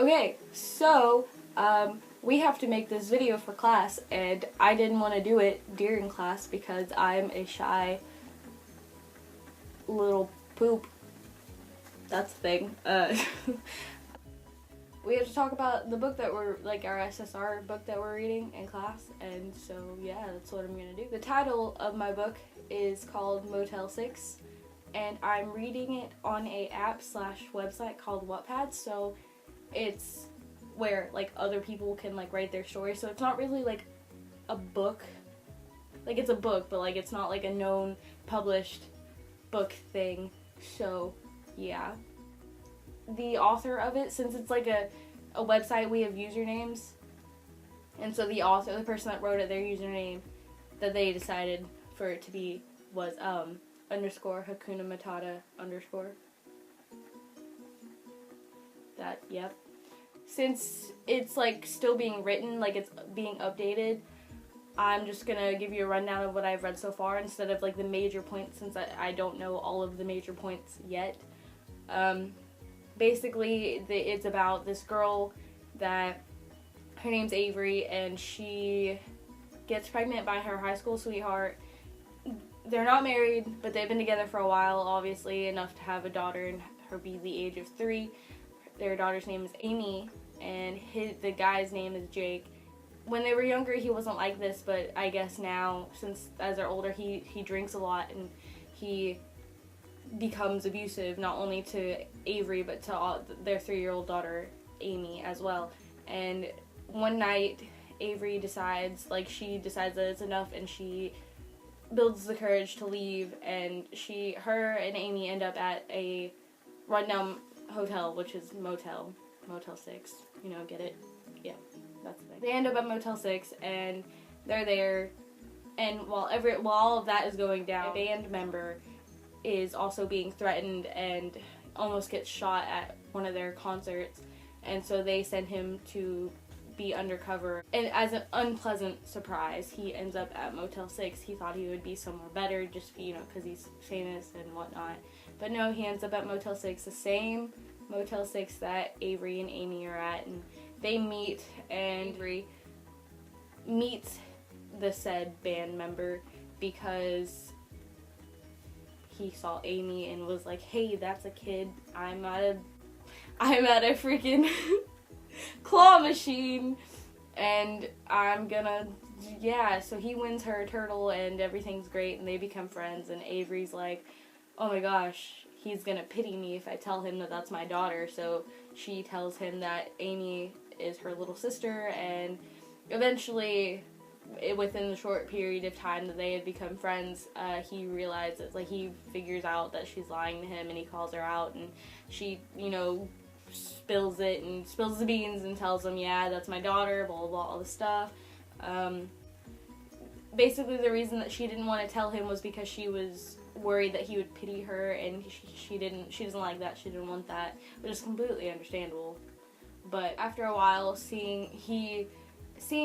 Okay, so we have to make this video for class, and I didn't want to do it during class because I'm a shy little poop. That's the thing. We have to talk about the book that we're, like, our SSR book that we're reading in class, and so yeah, that's what I'm gonna do. The title of my book is called Motel 6, and I'm reading it on a app/website called Wattpad, so it's where, like, other people can, like, write their story, so it's not really, like, a book. Like, it's a book, but, like, it's not, like, a known, published book thing, so, yeah. The author of it, since it's, like, a website, we have usernames, and so the author, the person that wrote it, their username that they decided for it to be was, underscore Hakuna Matata underscore. That, yep. Since it's, like, still being written, like, it's being updated, I'm just gonna give you a rundown of what I've read so far instead of, like, the major points, since I don't know all of the major points yet. Basically, it's about this girl that, her name's Avery, and she gets pregnant by her high school sweetheart. They're not married, but they've been together for a while, obviously, enough to have a daughter and her be the age of 3. Their daughter's name is Amy, and the guy's name is Jake. When they were younger, he wasn't like this, but I guess now, since as they're older, he drinks a lot, and he becomes abusive, not only to Avery, but to their 3-year-old daughter, Amy, as well. And one night, Avery decides that it's enough, and she builds the courage to leave, and her and Amy end up at a rundown hotel, which is Motel 6, you know, get it? Yeah, that's the thing. They end up at Motel 6, and they're there, and while all of that is going down, a band member is also being threatened and almost gets shot at one of their concerts, and so they send him to be undercover, and as an unpleasant surprise, he ends up at Motel 6. He thought he would be somewhere better, just, you know, because he's famous and whatnot, but no, he ends up at Motel 6, the same Motel 6 that Avery and Amy are at, and they meet, and Avery meets the said band member because he saw Amy and was like, hey, that's a kid. I'm at a freaking claw machine, and I'm gonna, yeah, so he wins her a turtle, and everything's great, and they become friends, and Avery's like, oh my gosh, he's gonna pity me if I tell him that that's my daughter, so she tells him that Amy is her little sister, and eventually, within the short period of time that they had become friends, he realizes, like, he figures out that she's lying to him, and he calls her out, and she, you know, spills the beans and tells him, yeah, that's my daughter, blah, blah, blah, all this stuff. Basically, the reason that she didn't want to tell him was because she was worried that he would pity her, and she doesn't like that, she didn't want that, which is completely understandable. But after a while, seeing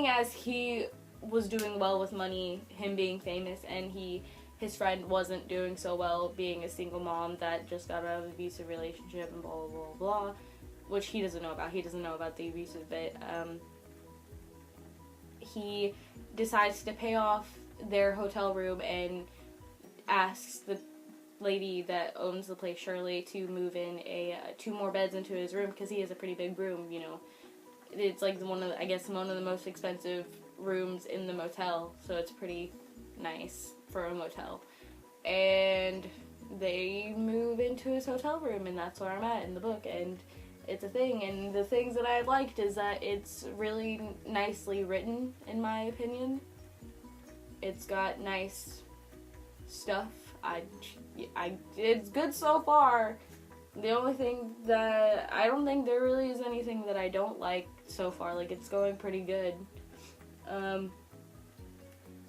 as he was doing well with money, him being famous, and his friend wasn't doing so well, being a single mom that just got out of an abusive relationship and blah, blah, blah, blah, which he doesn't know about. He doesn't know about the abusive bit. He decides to pay off their hotel room and asks the lady that owns the place, Shirley, to move in 2 more beds into his room, because he has a pretty big room, you know. It's like one of the most expensive rooms in the motel, so it's pretty nice for a motel. And they move into his hotel room, and that's where I'm at in the book, and it's a thing. And the things that I liked is that it's really nicely written, in my opinion. It's got nice stuff. It's good so far. The only thing that I don't think there really is anything that I don't like so far. Like, it's going pretty good.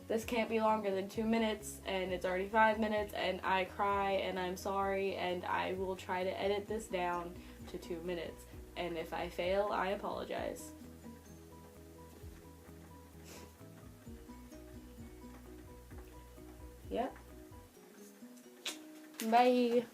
This can't be longer than 2 minutes, and it's already 5 minutes, and I cry, and I'm sorry, and I will try to edit this down to 2 minutes. And if I fail, I apologize. Yep. Bye.